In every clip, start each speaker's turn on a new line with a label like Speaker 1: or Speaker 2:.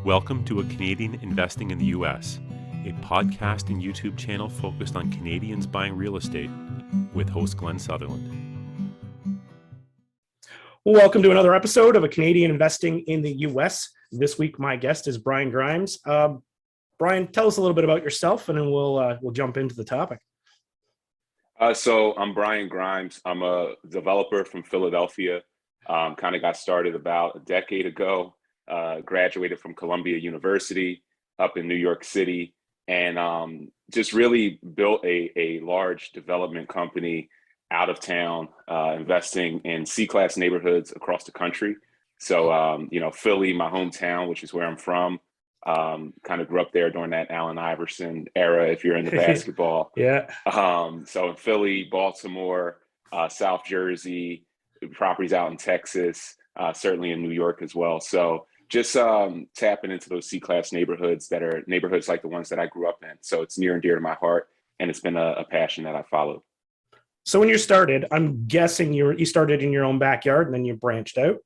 Speaker 1: Welcome to A Canadian Investing in the U.S., a podcast and YouTube channel focused on Canadians buying real estate with host Glenn Sutherland.
Speaker 2: Welcome to another episode of A Canadian Investing in the U.S. This week, my guest is Brian Grimes. Brian, tell us a little bit about yourself, and then we'll jump into the topic.
Speaker 3: So I'm Brian Grimes. I'm a developer from Philadelphia. Kind of got started about a decade ago. Graduated from Columbia University up in New York City, and just really built a large development company out of town, investing in C-class neighborhoods across the country. So, Philly, my hometown, which is where I'm from, kind of grew up there during that Allen Iverson era, if you're into basketball.
Speaker 2: Yeah.
Speaker 3: So in Philly, Baltimore, South Jersey, properties out in Texas, certainly in New York as well. So just tapping into those C-class neighborhoods that are neighborhoods like the ones that I grew up in. So it's near and dear to my heart, and it's been a passion that I followed.
Speaker 2: So when you started, I'm guessing you started in your own backyard and then you branched out.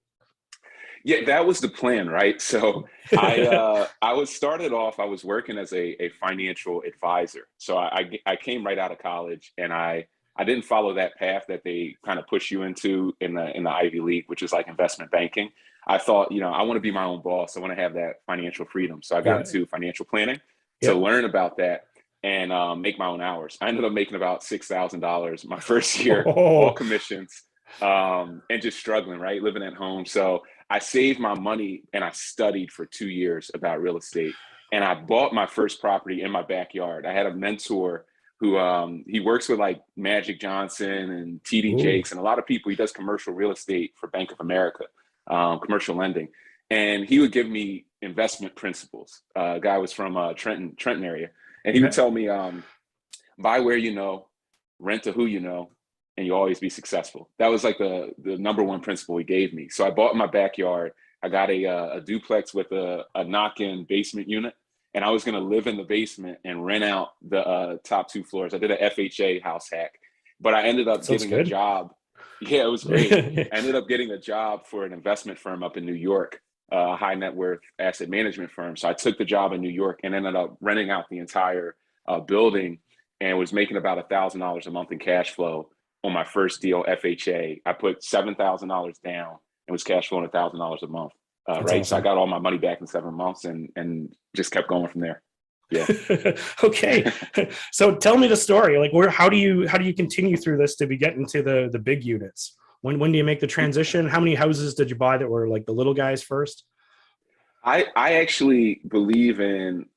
Speaker 3: Yeah, that was the plan, right? So I was working as a financial advisor. So I came right out of college, and I didn't follow that path that they kind of push you into in the Ivy League, which is like investment banking. I thought, I want to be my own boss. I want to have that financial freedom. So I got into financial planning to learn about that and make my own hours. I ended up making about $6,000 my first year, all commissions, and just struggling, right? Living at home. So I saved my money and I studied for 2 years about real estate. And I bought my first property in my backyard. I had a mentor who he works with like Magic Johnson and TD Jakes and a lot of people. He does commercial real estate for Bank of America, commercial lending. And he would give me investment principles. A guy was from Trenton area. And he would tell me, buy where you know, rent to who you know, and you'll always be successful. That was like the number one principle he gave me. So I bought in my backyard. I got a duplex with a knock-in basement unit. And I was going to live in the basement and rent out the top 2 floors. I did an FHA house hack, but I ended up getting a job. Yeah, it was great. I ended up getting a job for an investment firm up in New York, a high net worth asset management firm. So I took the job in New York and ended up renting out the entire building and was making about $1,000 a month in cash flow on my first deal, FHA. I put $7,000 down and was cash flowing $1,000 a month. Right. Awesome. So I got all my money back in 7 months and just kept going from there. Yeah.
Speaker 2: Okay. So tell me the story. Like, how do you continue through this to be getting to the big units? When do you make the transition? How many houses did you buy that were like the little guys first?
Speaker 3: I actually believe in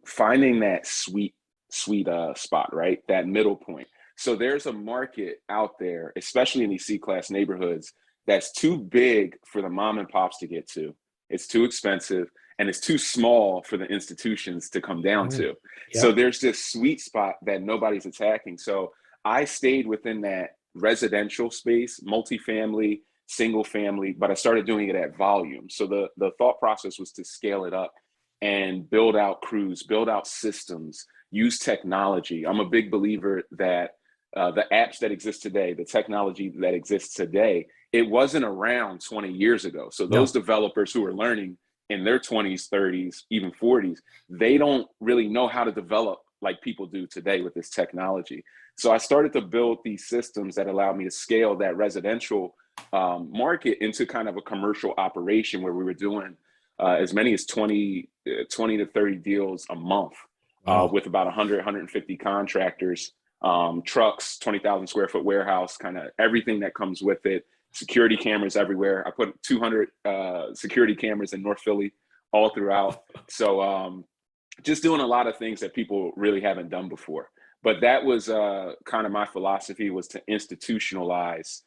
Speaker 3: finding that sweet spot, right? That middle point. So there's a market out there, especially in these C-class neighborhoods, that's too big for the mom and pops to get to. It's too expensive, and it's too small for the institutions to come down to. Yep. So there's this sweet spot that nobody's attacking. So I stayed within that residential space, multifamily, single family, but I started doing it at volume. So the thought process was to scale it up and build out crews, build out systems, use technology. I'm a big believer that the apps that exist today, the technology that exists today, it wasn't around 20 years ago. So those developers who are learning in their 20s, 30s, even 40s, they don't really know how to develop like people do today with this technology. So I started to build these systems that allowed me to scale that residential market into kind of a commercial operation where we were doing as many as 20 to 30 deals a month with about 100, 150 contractors, trucks, 20,000 square foot warehouse, kind of everything that comes with it. Security cameras everywhere. I put 200 security cameras in North Philly all throughout. So just doing a lot of things that people really haven't done before. But that was kind of my philosophy, was to institutionalize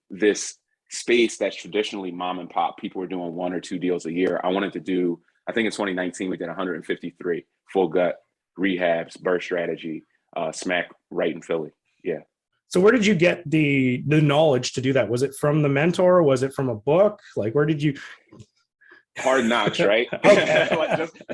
Speaker 3: this space that's traditionally mom and pop. People were doing 1 or 2 deals a year. I wanted to do, I think in 2019, we did 153 full gut rehabs, BRRRR Strategy, smack right in Philly. Yeah.
Speaker 2: So where did you get the knowledge to do that? Was it from the mentor? Was it from a book? Like, where did you?
Speaker 3: Hard Knocks, right?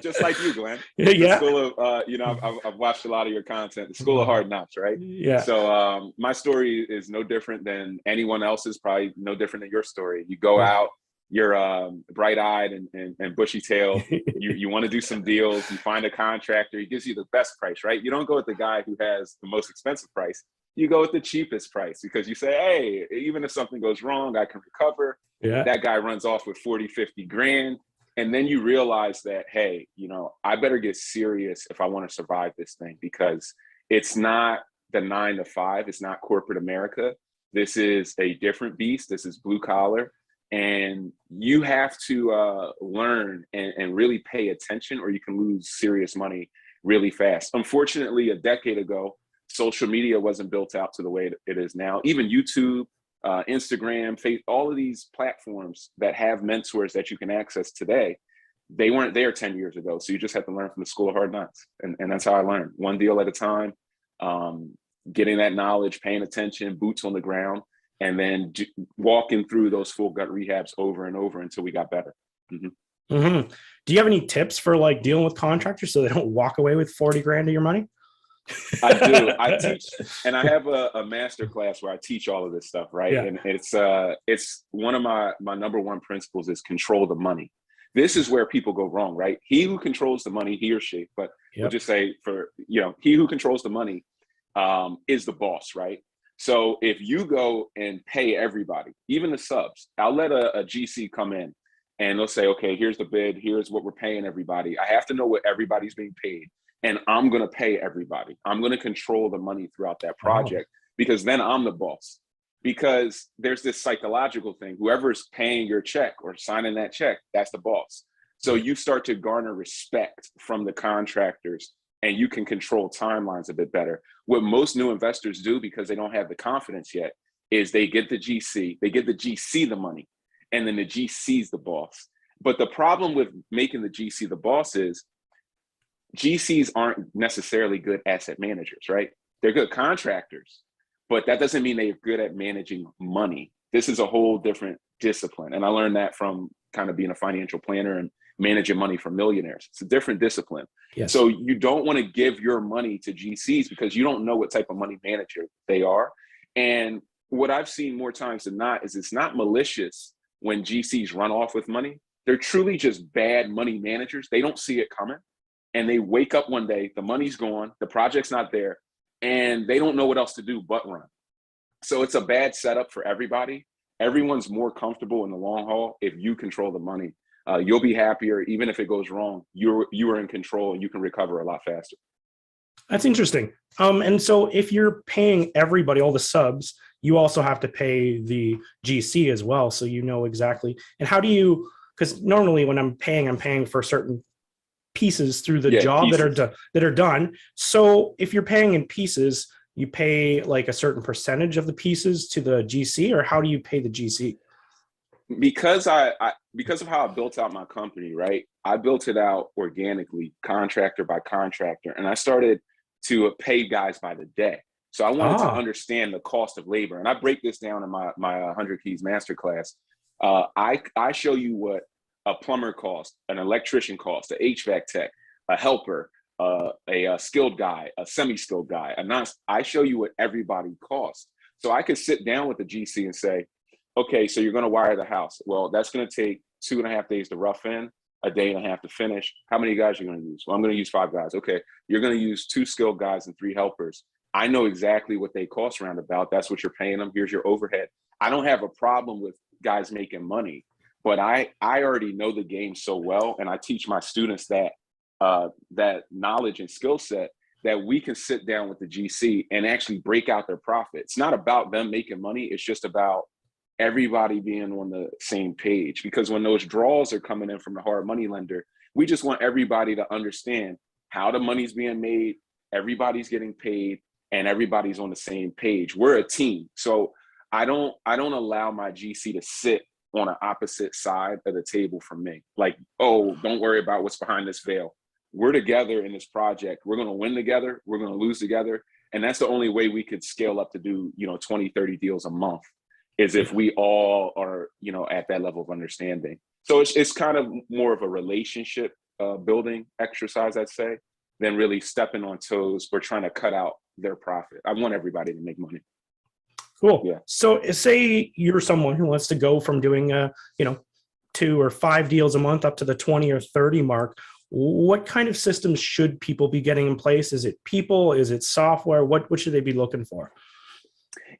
Speaker 3: just like you, Glenn.
Speaker 2: Yeah.
Speaker 3: The school of, I've watched a lot of your content. The School of Hard Knocks, right?
Speaker 2: Yeah.
Speaker 3: So my story is no different than anyone else's. Probably no different than your story. You go out, you're bright-eyed and bushy-tailed. You want to do some deals. You find a contractor. He gives you the best price, right? You don't go with the guy who has the most expensive price. You go with the cheapest price because you say, hey, even if something goes wrong, I can recover.
Speaker 2: Yeah.
Speaker 3: That guy runs off with 40, 50 grand. And then you realize that, hey, I better get serious if I want to survive this thing, because it's not the 9 to 5. It's not corporate America. This is a different beast. This is blue collar. And you have to learn and really pay attention, or you can lose serious money really fast. Unfortunately, a decade ago, social media wasn't built out to the way it is now. Even YouTube, Instagram, Facebook, all of these platforms that have mentors that you can access today, they weren't there 10 years ago. So you just have to learn from the school of hard knocks. And that's how I learned, one deal at a time, getting that knowledge, paying attention, boots on the ground, and then walking through those full gut rehabs over and over until we got better. Mm-hmm.
Speaker 2: Mm-hmm. Do you have any tips for like dealing with contractors so they don't walk away with 40 grand of your money?
Speaker 3: I do. I teach, and I have a masterclass where I teach all of this stuff, right?
Speaker 2: Yeah.
Speaker 3: And it's one of my number one principles is control the money. This is where people go wrong, right? He who controls the money, he or she, but we'll just say he who controls the money is the boss, right? So if you go and pay everybody, even the subs, I'll let a GC come in and they'll say, okay, here's the bid. Here's what we're paying everybody. I have to know what everybody's being paid. And I'm going to pay everybody. I'm going to control the money throughout that project because then I'm the boss. Because there's this psychological thing. Whoever's paying your check or signing that check, that's the boss. So you start to garner respect from the contractors, and you can control timelines a bit better. What most new investors do, because they don't have the confidence yet, is they get the GC, the money, and then the GC's the boss. But the problem with making the GC the boss is GCs aren't necessarily good asset managers, right? They're good contractors, but that doesn't mean they're good at managing money. This is a whole different discipline. And I learned that from kind of being a financial planner and managing money for millionaires. It's a different discipline.
Speaker 2: Yes.
Speaker 3: So you don't want to give your money to GCs because you don't know what type of money manager they are. And what I've seen more times than not is it's not malicious when GCs run off with money. They're truly just bad money managers. They don't see it coming. And they wake up one day, the money's gone, the project's not there, and they don't know what else to do but run. So it's a bad setup for everybody. Everyone's more comfortable in the long haul if you control the money. You'll be happier. Even if it goes wrong, you are in control and you can recover a lot faster.
Speaker 2: That's interesting. And so if you're paying everybody, all the subs, you also have to pay the GC as well. So you know exactly. And how do you, because normally when I'm paying for certain pieces through the job
Speaker 3: pieces
Speaker 2: that are done. So if you're paying in pieces, you pay like a certain percentage of the pieces to the GC, or how do you pay the GC?
Speaker 3: Because because of how I built out my company, right? I built it out organically, contractor by contractor, and I started to pay guys by the day. So I wanted to understand the cost of labor, and I break this down in my 100 Keys Masterclass. I show you what a plumber cost, an electrician cost, an HVAC tech, a helper, a skilled guy, a semi-skilled guy. I show you what everybody costs. So I could sit down with the GC and say, okay, so you're going to wire the house. Well, that's going to take 2.5 days to rough in, a day and a half to finish. How many guys are you going to use? Well, I'm going to use 5 guys. Okay, you're going to use 2 skilled guys and 3 helpers. I know exactly what they cost roundabout. That's what you're paying them. Here's your overhead. I don't have a problem with guys making money, but I already know the game so well, and I teach my students that that knowledge and skill set that we can sit down with the GC and actually break out their profit. It's not about them making money. It's just about everybody being on the same page, because when those draws are coming in from the hard money lender, we just want everybody to understand how the money's being made, everybody's getting paid, and everybody's on the same page. We're a team. So I don't allow my GC to sit on an opposite side of the table from me. Like, oh, don't worry about what's behind this veil. We're together in this project. We're going to win together. We're going to lose together. And that's the only way we could scale up to do, 20, 30 deals a month, is if we all are, at that level of understanding. So it's kind of more of a relationship building exercise, I'd say, than really stepping on toes or trying to cut out their profit. I want everybody to make money.
Speaker 2: Cool.
Speaker 3: Yeah.
Speaker 2: So say you're someone who wants to go from doing, 2 or 5 deals a month up to the 20 or 30 mark, what kind of systems should people be getting in place? Is it people? Is it software? What should they be looking for?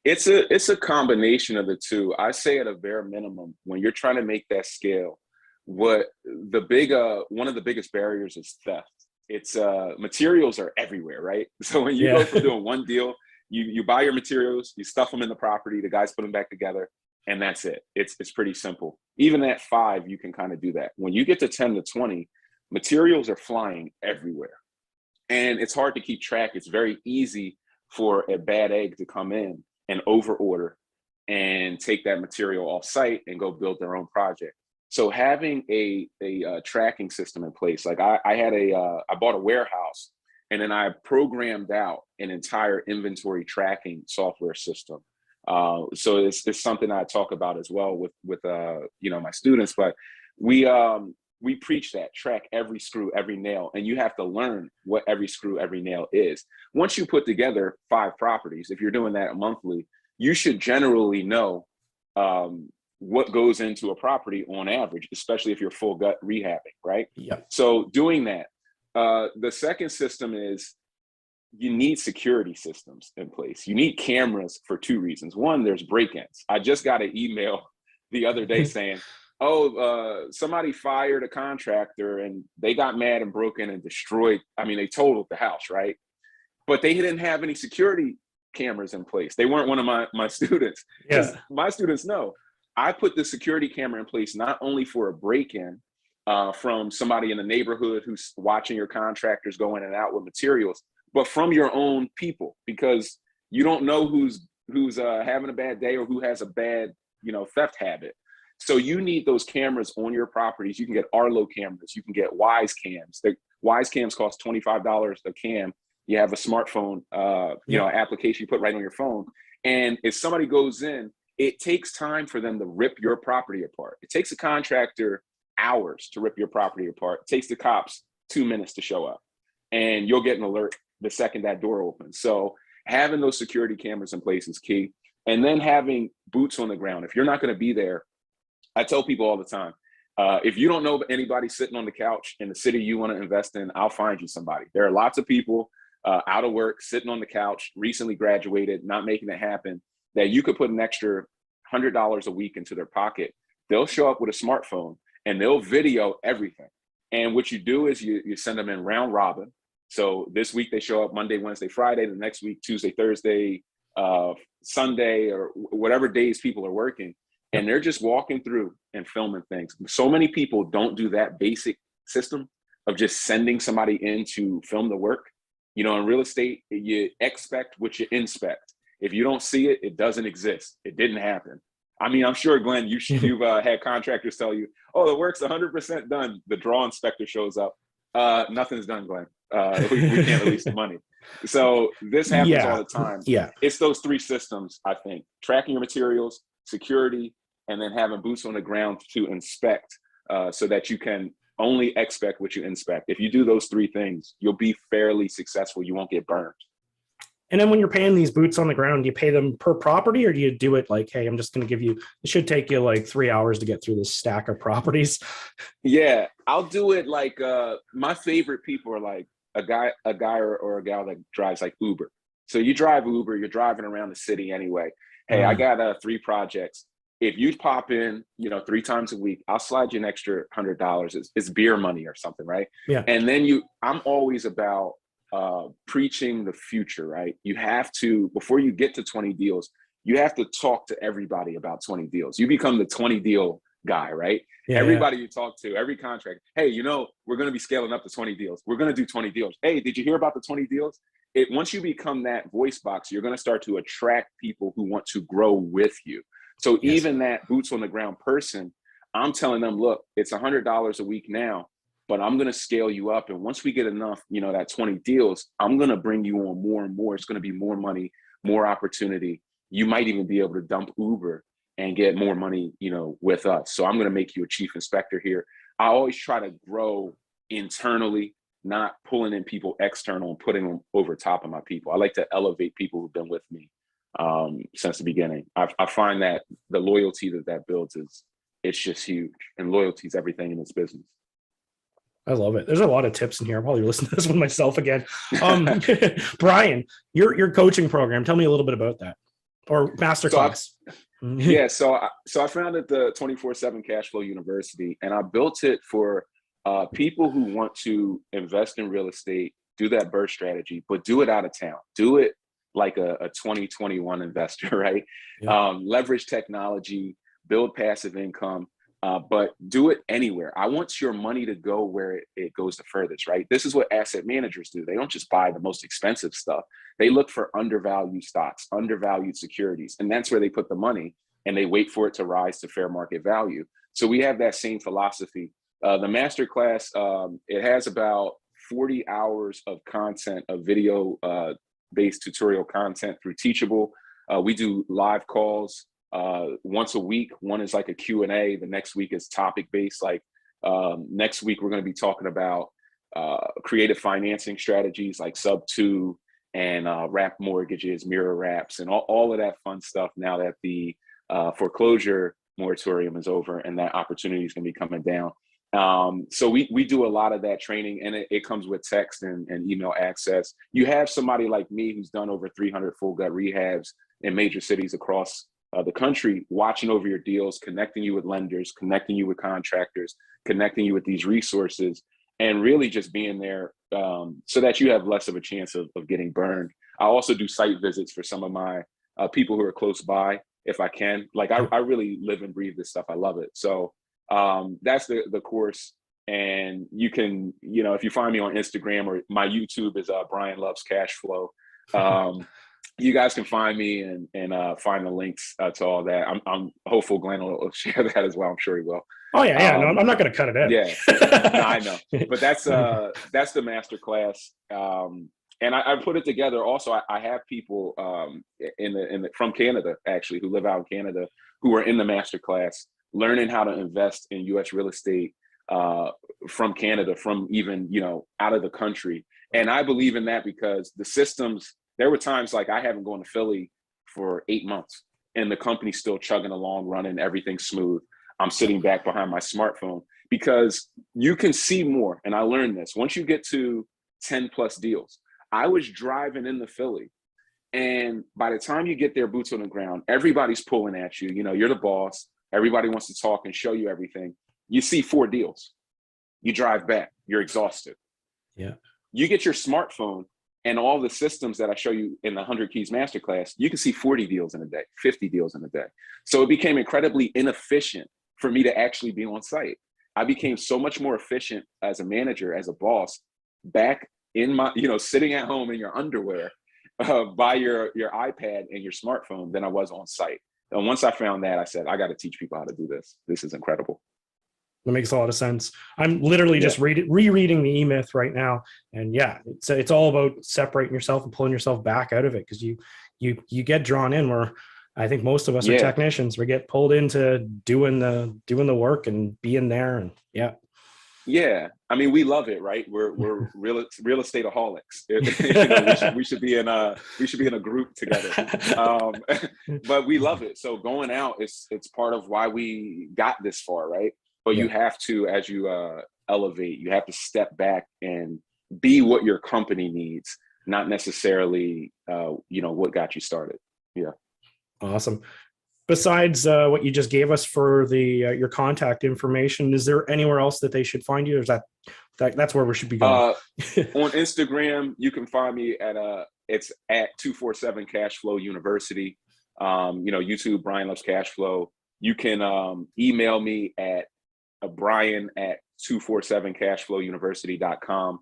Speaker 3: It's a combination of the two. I say at a bare minimum, when you're trying to make that scale, one of the biggest barriers is theft. It's materials are everywhere, right? So when you go from doing one deal, you buy your materials, you stuff them in the property, the guys put them back together, and that's it. It's pretty simple. Even at 5, you can kind of do that. When you get to 10 to 20, materials are flying everywhere, and it's hard to keep track. It's very easy for a bad egg to come in and over order and take that material off site and go build their own project. So having a tracking system in place, like I bought a warehouse, and then I programmed out an entire inventory tracking software system. So it's something I talk about as well with my students. But we preach that, track every screw, every nail, and you have to learn what every screw, every nail is. Once you put together 5 properties, if you're doing that monthly, you should generally know what goes into a property on average, especially if you're full gut rehabbing, right?
Speaker 2: Yeah.
Speaker 3: So doing that. The second system is you need security systems in place. You need cameras for 2 reasons. One, there's break-ins. I just got an email the other day saying, somebody fired a contractor and they got mad and broke in and destroyed. I mean, they totaled the house, right? But they didn't have any security cameras in place. They weren't one of my students. Because my students know. I put the security camera in place not only for a break-in from somebody in the neighborhood who's watching your contractors go in and out with materials, but from your own people, because you don't know who's having a bad day or who has a bad theft habit. So you need those cameras on your properties. You can get Arlo cameras. You can get Wise cams. The Wise cams cost $25 a cam. You have a smartphone application you put right on your phone. And if somebody goes in, it takes time for them to rip your property apart. It takes a contractor hours to rip your property apart. It takes the cops 2 minutes to show up, and you'll get an alert the second that door opens. So having those security cameras in place is key. And then having boots on the ground. If you're not going to be there, I tell people all the time, if you don't know anybody sitting on the couch in the city you want to invest in, I'll find you somebody. There are lots of people out of work, sitting on the couch, recently graduated, not making it happen, that you could put an extra $100 a week into their pocket. They'll show up with a smartphone and they'll video everything. And what you do is you send them in round robin. So this week they show up Monday, Wednesday, Friday. The next week, Tuesday, Thursday, Sunday, or whatever days people are working. And they're just walking through and filming things. So many people don't do that basic system of just sending somebody in to film the work. In real estate, you expect what you inspect. If you don't see it, it doesn't exist. It didn't happen. I mean, I'm sure, Glenn, you've had contractors tell you, oh, the work's 100% done. The draw inspector shows up. Nothing's done, Glenn. We can't release the money. So this happens all the time.
Speaker 2: Yeah.
Speaker 3: It's those 3 systems, I think: tracking your materials, security, and then having boots on the ground to inspect, so that you can only expect what you inspect. If you do those 3 things, you'll be fairly successful. You won't get burned.
Speaker 2: And then when you're paying these boots on the ground, do you pay them per property, or do you do it like, hey, I'm just going to give you, it should take you like 3 hours to get through this stack of properties?
Speaker 3: Yeah, I'll do it like, my favorite people are like a guy or a gal that drives like Uber. So you drive Uber, you're driving around the city anyway. Hey, I got 3 projects. If you pop in, 3 times a week, I'll slide you an extra $100. It's beer money or something, right?
Speaker 2: Yeah.
Speaker 3: And then I'm always about preaching the future, right? You have to, before you get to 20 deals, you have to talk to everybody about 20 deals. You become the 20 deal guy, right?
Speaker 2: Yeah,
Speaker 3: everybody you talk to, every contract, hey, we're going to be scaling up to 20 deals. We're going to do 20 deals. Hey, did you hear about the 20 deals? Once you become that voice box, you're going to start to attract people who want to grow with you. So even that boots on the ground person, I'm telling them, look, it's $100 a week now, but I'm going to scale you up. And once we get enough, that 20 deals, I'm going to bring you on more and more. It's going to be more money, more opportunity. You might even be able to dump Uber and get more money, with us. So I'm going to make you a chief inspector here. I always try to grow internally, not pulling in people external and putting them over top of my people. I like to elevate people who've been with me since the beginning. I find that the loyalty that builds it's just huge. And loyalty is everything in this business.
Speaker 2: I love it. There's a lot of tips in here. I'll probably listen to this one myself again. Brian, your coaching program, tell me a little bit about that, or Masterclass.
Speaker 3: So I founded the 24/7 Cashflow University, and I built it for people who want to invest in real estate, do that BRRRR strategy, but do it out of town. Do it like a 2021 investor, right? Yeah. Leverage technology, build passive income, but do it anywhere. I want your money to go where it goes the furthest, right? This is what asset managers do. They don't just buy the most expensive stuff. They look for undervalued stocks, undervalued securities, and that's where they put the money, and they wait for it to rise to fair market value. So we have that same philosophy. The Masterclass, it has about 40 hours of content, of video-based tutorial content through Teachable. We do live calls once a week. One is like a Q&A. The next week is topic-based. Like next week, we're going to be talking about creative financing strategies like sub-2 and wrap mortgages, mirror wraps, and all of that fun stuff now that the foreclosure moratorium is over and that opportunity is going to be coming down. So we do a lot of that training, and it comes with text and email access. You have somebody like me who's done over 300 full gut rehabs in major cities across the country, watching over your deals, connecting you with lenders, connecting you with contractors, connecting you with these resources, and really just being there so that you have less of a chance of getting burned. I also do site visits for some of my people who are close by, if I can. Like I really live and breathe this stuff. I love it. So that's the course. And you can, if you find me on Instagram, or my YouTube is Brian Loves Cashflow. You guys can find me and find the links to all that. I'm hopeful Glenn will share that as well. I'm sure he will.
Speaker 2: Oh yeah. No, I'm not going to cut it out.
Speaker 3: Yeah, no, I know. But that's the Masterclass. And I put it together. Also, I have people from Canada, actually, who live out in Canada, who are in the Masterclass, learning how to invest in U.S. real estate from Canada, from even, out of the country. And I believe in that because the systems, there were times like I haven't gone to Philly for 8 months and the company's still chugging along, running everything smooth. I'm sitting back behind my smartphone because you can see more. And I learned this. Once you get to 10 plus deals, I was driving into Philly, and by the time you get there, boots on the ground, everybody's pulling at you. You're the boss. Everybody wants to talk and show you everything. You see 4 deals. You drive back. You're exhausted.
Speaker 2: Yeah.
Speaker 3: You get your smartphone and all the systems that I show you in the 100 Keys Masterclass, you can see 40 deals in a day, 50 deals in a day. So it became incredibly inefficient for me to actually be on site. I became so much more efficient as a manager, as a boss, back in my, sitting at home in your underwear by your iPad and your smartphone than I was on site. And once I found that, I said, I got to teach people how to do this. This is incredible.
Speaker 2: That makes a lot of sense. I'm literally just rereading the EMyth right now. And it's all about separating yourself and pulling yourself back out of it, because you get drawn in, where I think most of us are technicians. We get pulled into doing the work and being there. And
Speaker 3: yeah. I mean, we love it, right? We're real estate-aholics. We should be in a group together. But we love it. So going out, it's part of why we got this far, right? But you have to, as you elevate, you have to step back and be what your company needs, not necessarily what got you started. Yeah.
Speaker 2: Awesome. Besides what you just gave us for the your contact information, is there anywhere else that they should find you? Or is that's where we should be going?
Speaker 3: On Instagram, you can find me it's at 247 Cashflow University. YouTube, Brian Loves Cashflow. You can email me at Brian at 247cashflowuniversity.com.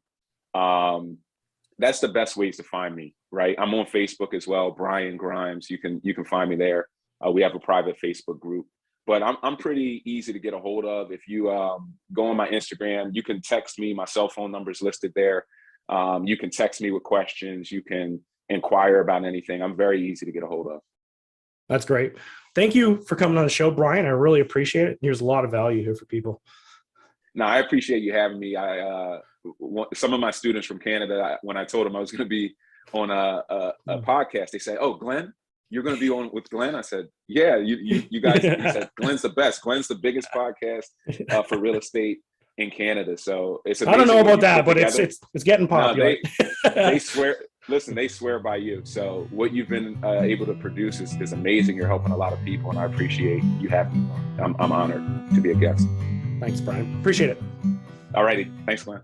Speaker 3: That's the best ways to find me, right? I'm on Facebook as well, Brian Grimes. You can find me there. We have a private Facebook group, but I'm pretty easy to get a hold of. If you go on my Instagram, you can text me. My cell phone number is listed there. You can text me with questions. You can inquire about anything. I'm very easy to get a hold of.
Speaker 2: That's great. Thank you for coming on the show, Brian. I really appreciate it. There's a lot of value here for people.
Speaker 3: No, I appreciate you having me. Some of my students from Canada, when I told them I was going to be on a podcast, they said, "Oh, Glenn, you're going to be on with Glenn? I said, yeah, you guys, he said, Glenn's the best. Glenn's the biggest podcast for real estate in Canada. So it's amazing.
Speaker 2: I don't know about that, but it's getting popular.
Speaker 3: No, they swear, listen, they swear by you. So what you've been able to produce is amazing. You're helping a lot of people, and I appreciate you having me. I'm honored to be a guest.
Speaker 2: Thanks, Brian. Appreciate it.
Speaker 3: All righty. Thanks, Glenn.